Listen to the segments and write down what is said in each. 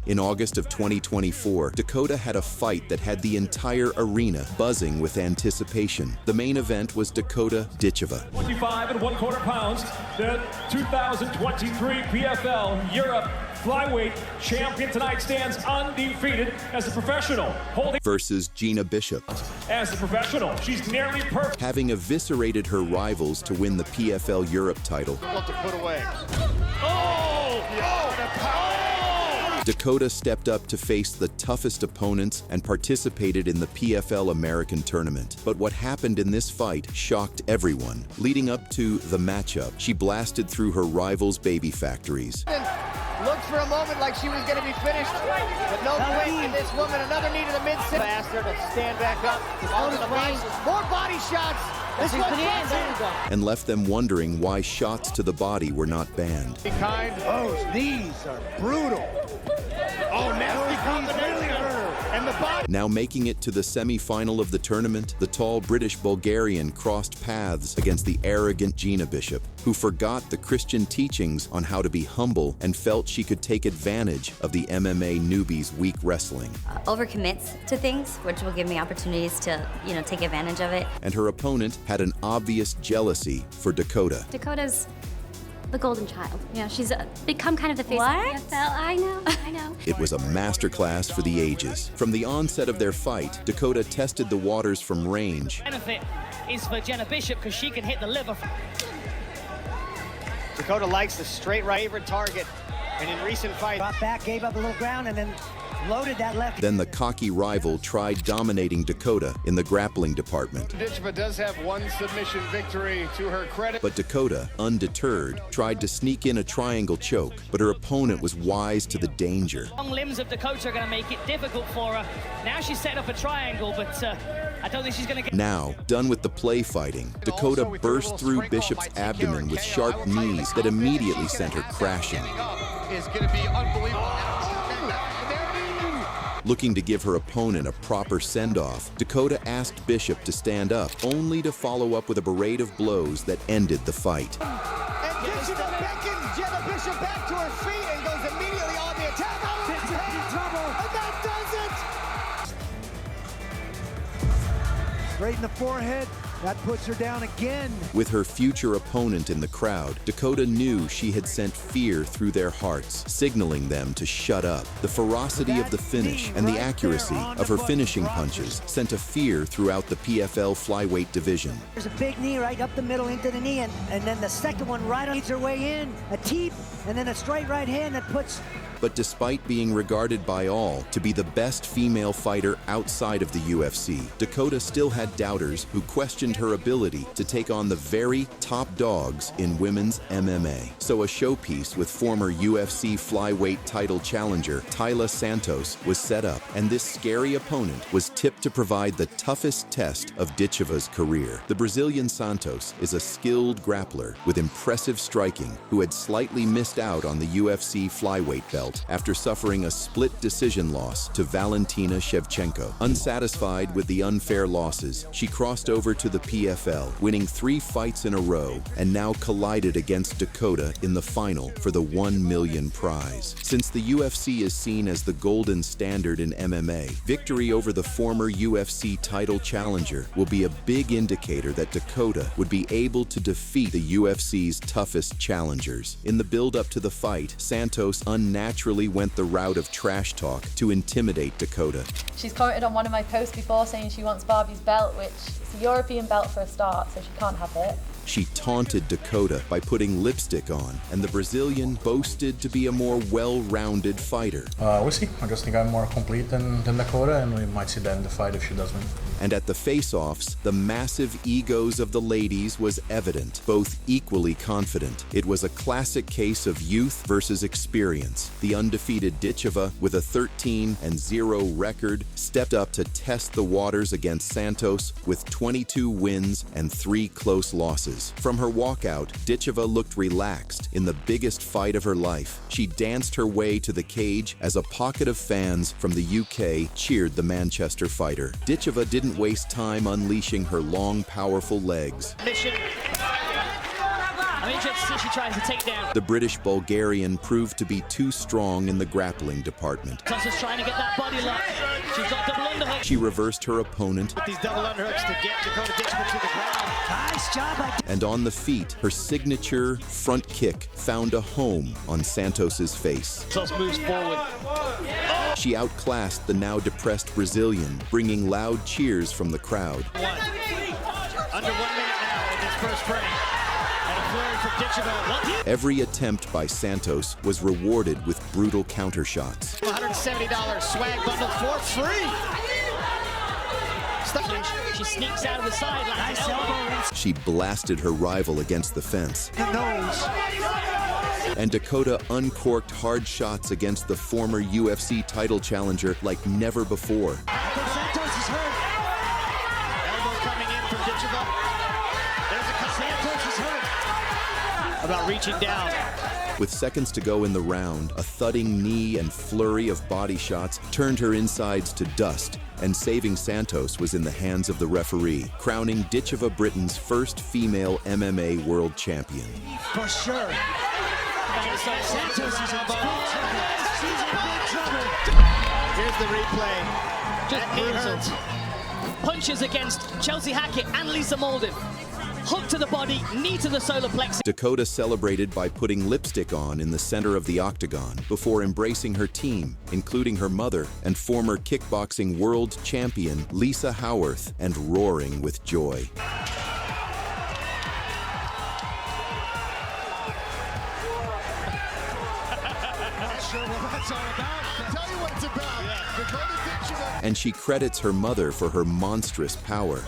In August of 2024, Dakota had a fight that had the entire arena buzzing with anticipation. The main event was Dakota Ditcheva. 25 and 1/4 pounds, the 2023 PFL Europe flyweight champion tonight stands undefeated as a professional, holding versus Gina Bishop. As a professional, she's nearly perfect. Having eviscerated her rivals to win the PFL Europe title, To put away. Dakota stepped up to face the toughest opponents and participated in the PFL American tournament. But what happened in this fight shocked everyone. Leading up to the matchup, she blasted through her rivals' baby factories. Looked for a moment like she was going to be finished, but no quit, and this woman, another knee to the mid-six. Asked her to stand back up, onto the mics, more body shots. This one and left them wondering why shots to the body were not banned. Those knees are brutal. Oh, nasty combination. And the body. Now making it to the semi-final of the tournament, the tall British Bulgarian crossed paths against the arrogant Gina Bishop, who forgot the Christian teachings on how to be humble and felt she could take advantage of the MMA newbie's weak wrestling. Overcommits to things, which will give me opportunities to, take advantage of it. And her opponent had an obvious jealousy for Dakota. Dakota's the golden child. Yeah, she's become kind of the face of the PFL. I know. It was a masterclass for the ages. From the onset of their fight, Dakota tested the waters from range. Benefit is for Gina Bishop because she can hit the liver. Dakota likes the straight right favorite target, and in recent fights, Got back, gave up a little ground, and then loaded that left. Then the cocky rival tried dominating Dakota in the grappling department. Ditcheva does have one submission victory to her credit. But Dakota, undeterred, tried to sneak in a triangle choke, but her opponent was wise to the danger. Long limbs of Dakota are going to make it difficult for her. Now she's set up a triangle, but I don't think she's going to get... Now, done with the play fighting, Dakota burst through Bishop's abdomen with sharp knees that immediately sent her crashing. Is going to be unbelievable. Looking to give her opponent a proper send-off, Dakota asked Bishop to stand up, only to follow up with a parade of blows that ended the fight. And Ditcheva beckons Gina Bishop back to her feet and goes immediately on the attack. Oh, it's in trouble. And that does it. Straight in the forehead. That puts her down again. With her future opponent in the crowd, Dakota knew she had sent fear through their hearts, signaling them to shut up. The ferocity of the finish and the accuracy of her finishing punches sent a fear throughout the PFL flyweight division. There's a big knee right up the middle into the knee, and then the second one right on her way in, a teep, and then a straight right hand that puts... But despite being regarded by all to be the best female fighter outside of the UFC, Dakota still had doubters who questioned her ability to take on the very top dogs in women's MMA. So a showpiece with former UFC flyweight title challenger Taila Santos was set up, and this scary opponent was tipped to provide the toughest test of Ditcheva's career. The Brazilian Santos is a skilled grappler with impressive striking who had slightly missed out on the UFC flyweight belt after suffering a split decision loss to Valentina Shevchenko. Unsatisfied with the unfair losses, she crossed over to the PFL, winning 3 fights in a row, and now collided against Dakota in the final for the $1 million prize. Since the UFC is seen as the golden standard in MMA, victory over the former UFC title challenger will be a big indicator that Dakota would be able to defeat the UFC's toughest challengers. In the build-up to the fight, Santos unnaturally went the route of trash talk to intimidate Dakota. She's commented on one of my posts before saying she wants Barbie's belt, which is a European belt for a start, so she can't have it. She taunted Dakota by putting lipstick on, and the Brazilian boasted to be a more well-rounded fighter. We'll see. I just think I'm more complete than Dakota, and we might see that in the fight if she does win. And at the face-offs, the massive egos of the ladies was evident, both equally confident. It was a classic case of youth versus experience. The undefeated Ditcheva, with a 13-0 record, stepped up to test the waters against Santos with 22 wins and 3 close losses. From her walkout, Ditcheva looked relaxed in the biggest fight of her life. She danced her way to the cage as a pocket of fans from the UK cheered the Manchester fighter. Ditcheva didn't waste time unleashing her long, powerful legs. Mission. I'm interested to see if she tries to take down. The British Bulgarian proved to be too strong in the grappling department. Santos trying to get that body lock. She's got double underhook. She reversed her opponent. With these double underhooks to get Dakota Ditcheva to the ground. Nice job. And on the feet, her signature front kick found a home on Santos's face. Santos moves forward. She outclassed the now depressed Brazilian, bringing loud cheers from the crowd. Under 1 minute now in this first frame. And a flurry from Ditcheva. Every attempt by Santos was rewarded with brutal counter shots. $170 swag bundle for free. She sneaks out of the sideline. Nice elbow. She blasted her rival against the fence. The nose. And Dakota uncorked hard shots against the former UFC title challenger like never before. Santos is hurt. Elbow coming in from Ditcheva. There's a couple. Santos is hurt. About reaching down. With seconds to go in the round, a thudding knee and flurry of body shots turned her insides to dust, and saving Santos was in the hands of the referee, crowning Ditcheva Britain's first female MMA world champion. For sure. Santos is in big trouble. She's in big trouble. Here's the replay. That knee hurts. Punches against Chelsea Hackett and Lisa Malden. Hook to the body, knee to the solar plexus. Dakota celebrated by putting lipstick on in the center of the octagon before embracing her team, including her mother and former kickboxing world champion Lisa Howarth, and roaring with joy. And she credits her mother for her monstrous power.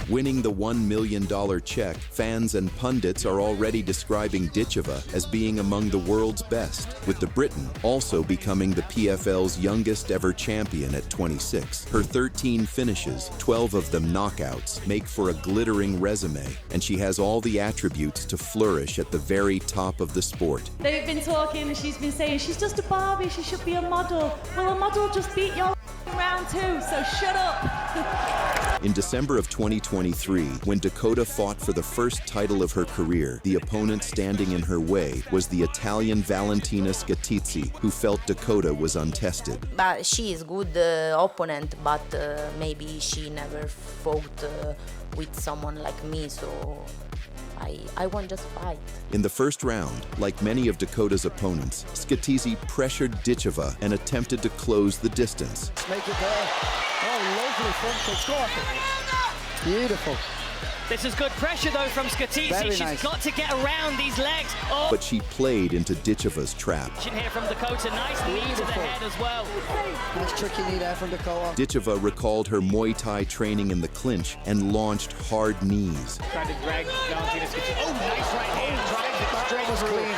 Winning the $1 million check, fans and pundits are already describing Ditcheva as being among the world's best, with the Briton also becoming the PFL's youngest ever champion at 26. Her 13 finishes, 12 of them knockouts, make for a glittering resume, and she has all the attributes to flourish at the very top of the sport. They've been talking, she's been saying she's just a Barbie, she should be a model. Well, a model just beat your round two, so shut up. In December of 2023, when Dakota fought for the first title of her career, the opponent standing in her way was the Italian Valentina Scatizzi, who felt Dakota was untested. But she is good opponent, but maybe she never fought with someone like me, so I won't just fight. In the first round, like many of Dakota's opponents, Scatizzi pressured Ditcheva and attempted to close the distance. Make it there. Oh, lovely front kick. Score. Beautiful. This is good pressure, though, from Scatizzi. She's got to get around these legs. Oh. But she played into Ditcheva's trap. Here from Dakota. Nice knee to the head as well. Nice tricky knee there from Dakota. Ditcheva recalled her Muay Thai training in the clinch and launched hard knees. Trying to drag Valentina Scatizzi. Oh, nice right hand. Trying to straight clean.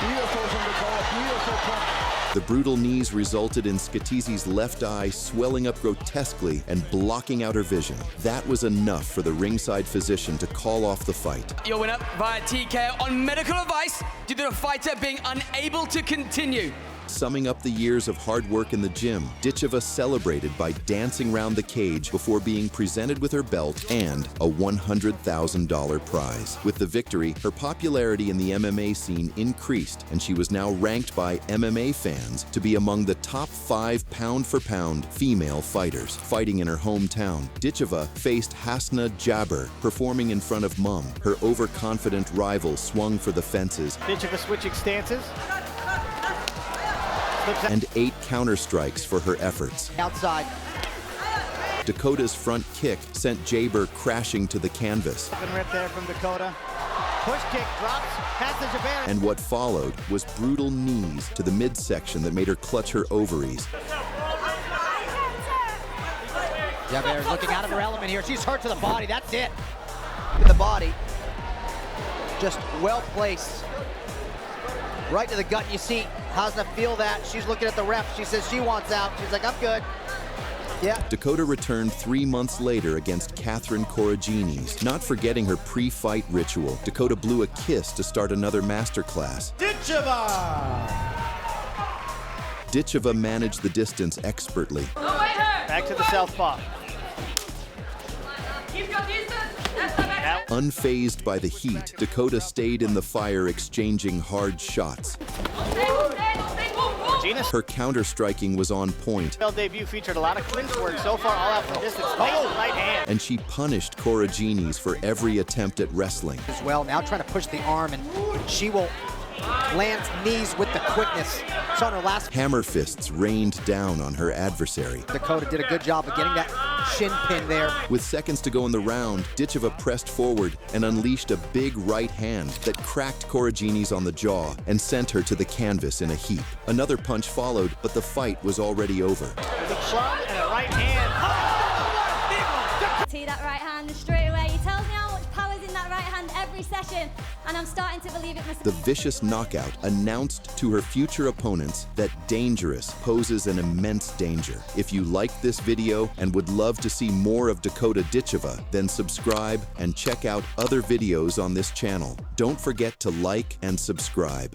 Beautiful from Dakota. Beautiful punch. The brutal knees resulted in Scatizzi's left eye swelling up grotesquely and blocking out her vision. That was enough for the ringside physician to call off the fight. Your winner via TKO on medical advice due to the fighter being unable to continue. Summing up the years of hard work in the gym, Ditcheva celebrated by dancing round the cage before being presented with her belt and a $100,000 prize. With the victory, her popularity in the MMA scene increased, and she was now ranked by MMA fans to be among the top 5 pound-for-pound female fighters. Fighting in her hometown, Ditcheva faced Hasna Jabber, performing in front of Mum. Her overconfident rival swung for the fences. Ditcheva switching stances. And 8 counter-strikes for her efforts. Outside. Dakota's front kick sent Jabber crashing to the canvas. Rip there from Dakota. Push kick drops, passes Jabber. And what followed was brutal knees to the midsection that made her clutch her ovaries. Jabber's looking out of her element here. She's hurt to the body, that's it. In the body. Just well placed. Right to the gut, you see Hasna feel that. She's looking at the ref. She says she wants out. She's like, I'm good. Yeah. Dakota returned 3 months later against Catherine Corrigines. Not forgetting her pre-fight ritual, Dakota blew a kiss to start another masterclass. Ditcheva! Ditcheva managed the distance expertly. Back to the southpaw. Keep your distance. That's the Unfazed by the heat, Dakota stayed in the fire, exchanging hard shots. Her counter-striking was on point. Debut featured a lot of clinch work so far, all out from distance. Right hand. And she punished Coragines for every attempt at wrestling. As well, now trying to push the arm, and she will land knees with the quickness. So on her last hammer fists rained down on her adversary. Dakota did a good job of getting that shin pin there. With seconds to go in the round, Ditcheva pressed forward and unleashed a big right hand that cracked Coragines on the jaw and sent her to the canvas in a heap. Another punch followed, but the fight was already over. The club and a right hand. See that right hand straight away. He tells me how much power's in that right hand every session, and I'm starting to believe it myself. The vicious knockout announced to her future opponents that Dangerous poses an immense danger. If you liked this video and would love to see more of Dakota Ditcheva, then subscribe and check out other videos on this channel. Don't forget to like and subscribe.